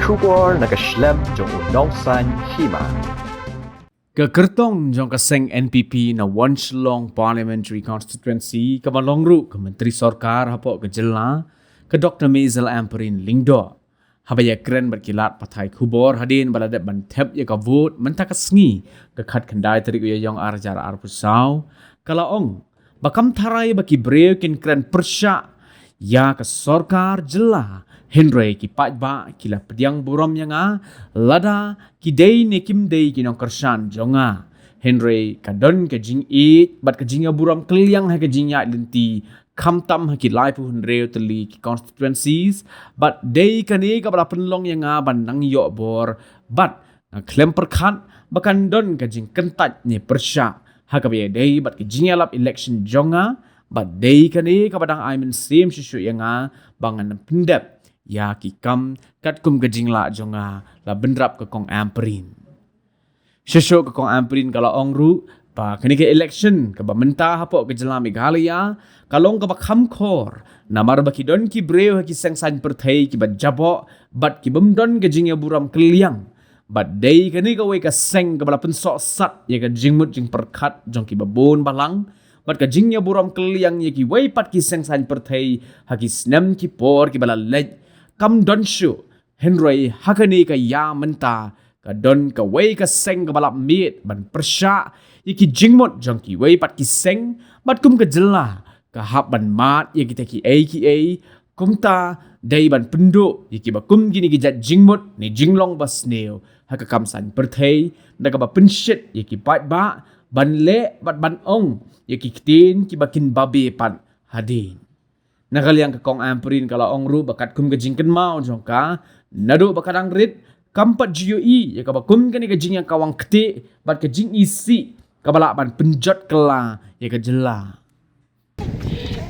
Shubor nakaslem jong unongsan hima. Kekertong jong kaseng NPP na Wanchlong Parliamentary Constituency kamalongru ke Menteri Sorkar hapok ke Jela ke Dr. Maisel Amperin Lingdo. Habaya keren berkilat patai kubor hadin baladat bantep ya ka vote mentakasngi ke khat kendai terik ya yong arjara arpusau kalaong bakam tarai baki breu kin keren persyak ya ke Sorkar Jela Henry ki pajba kila pediang buram yang lada ki day ne kim day ki nong kersan jonga Henry kadon ke jing it bat ke jinga buram keliang ha ke jinga lenti kam tam ha ki lai pu Henry teli ki constituencies but day kani ka bala penlong yang ban nang yo bor but klem perkat bakan don ke jing kentat ni persyak ha ka be day bat ke jinga lap election jonga but day kani ka badang I mean same shishu yang bangan pendep ya ki kam kat kum gejing la jonga la bendrap ke kong amperin shesho ke kong amperin kalau ongru pa kini ke election ke ba mentah hapok ke jela Meghalaya kalong ke ba kham khor namar ba ki don ki breu ki sang san perthai ki ba jabok bat ki bemdon gejing ya buram keliang bat day kini ke we ka seng ke bala pensok sat ya ke jingmut jing perkat jong ki babon balang bat ka jingnya buram keliang ya ki we pat ki seng san perthai ha ki snem ki por ki bala lej kam don shu Henry hakani ka ya menta ka don ka wei ka seng ka balap mit ban persya iki jingmot jong ki wei pat ki seng bat kum ka jela ka hap ban mat ya kita ki kum ta dai ban pendu iki ba kum gini ki jat jingmot ni jinglong bas neo ha ka kam san perthei da ka ba penshit iki pat ba ban le bat ban ong iki kitin ki bakin babe pat hadin Nakaliang ke kong amperin kalau ongru bakat kum kejingken mau jongka nado bakadang rit kampat GUE ya ka kum kani kejing yang kawang keti bat kejing isi kabala ban penjot kela ya ka jela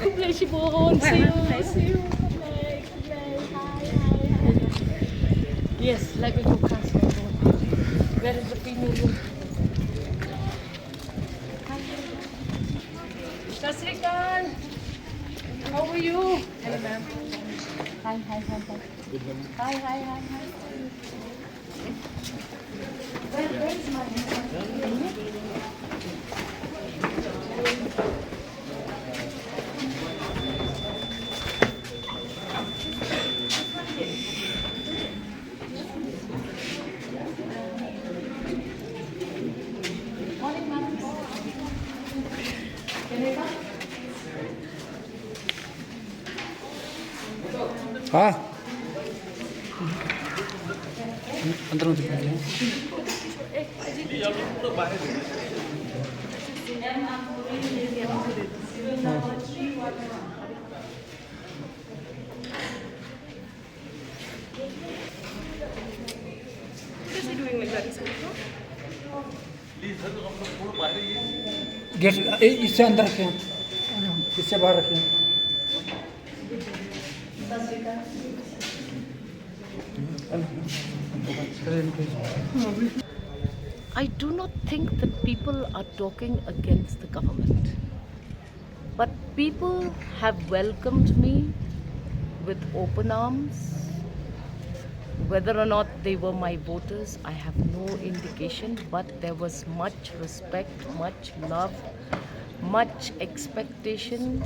Kublai si Bohon, see you. Kublai. Hi. Yes, like we go class. Where is the female room? Sasrikan. How are you? Hello, ma'am. Hi. Good morning. Hi. Where is my morning, ma'am. Can I come? हाँ अंदर मुझे बैठे gate इससे अंदर रखें इससे बाहर रखें I do not think that people are talking against the government. But people have welcomed me with open arms. Whether or not they were my voters, I have no indication, but there was much respect, much love, much expectation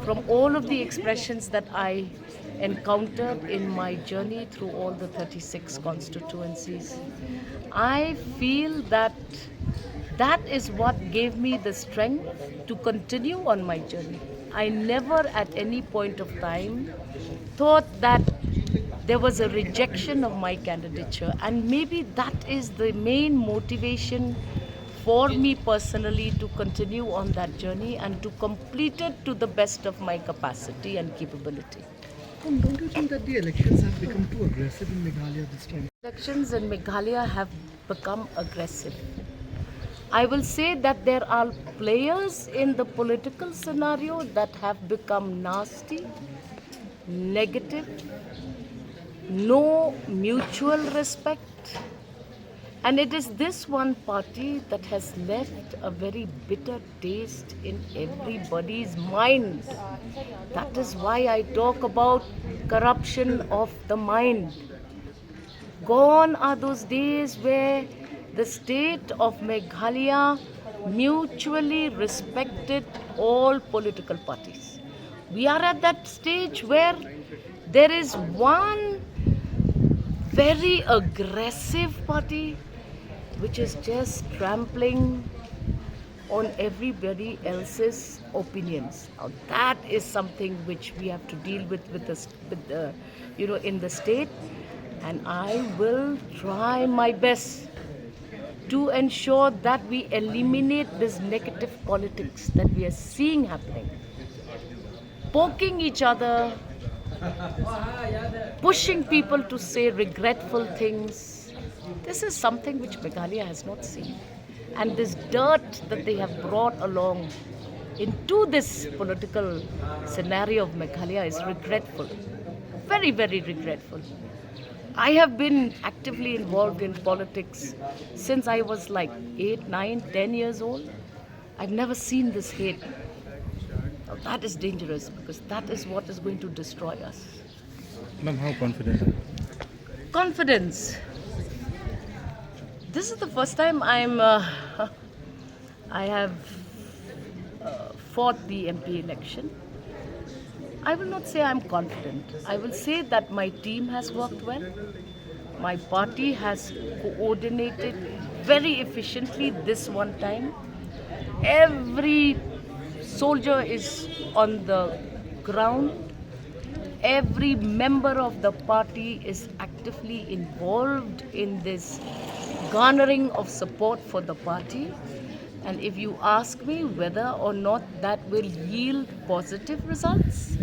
from all of the expressions that I encountered in my journey through all the 36 constituencies. I feel that that is what gave me the strength to continue on my journey. I never at any point of time thought that there was a rejection of my candidature, and maybe that is the main motivation for me personally to continue on that journey and to complete it to the best of my capacity and capability. Don't you think that the elections have become too aggressive in Meghalaya this time? Elections in Meghalaya have become aggressive. I will say that there are players in the political scenario that have become nasty, negative, no mutual respect. And it is this one party that has left a very bitter taste in everybody's mind. That is why I talk about corruption of the mind. Gone are those days where the state of Meghalaya mutually respected all political parties. We are at that stage where there is one very aggressive party which is just trampling on everybody else's opinions. Now that is something which we have to deal with the in the state, and I will try my best to ensure that we eliminate this negative politics that we are seeing happening. Poking each other, pushing people to say regretful things. This is something which Meghalaya has not seen. And this dirt that they have brought along into this political scenario of Meghalaya is regretful. Very, very regretful. I have been actively involved in politics since I was like 8, 9, 10 years old. I've never seen this hate. Now that is dangerous because that is what is going to destroy us. Ma'am, how confident are you? Confidence. This is the first time I have fought the MP election. I will not say I'm confident. I will say that my team has worked well. My party has coordinated very efficiently this one time. Every soldier is on the ground. Every member of the party is actively involved in this garnering of support for the party. And if you ask me whether or not that will yield positive results,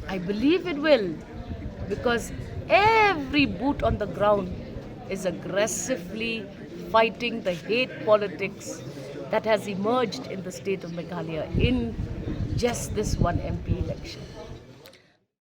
I believe it will, because every boot on the ground is aggressively fighting the hate politics that has emerged in the state of Meghalaya in just this one MP election.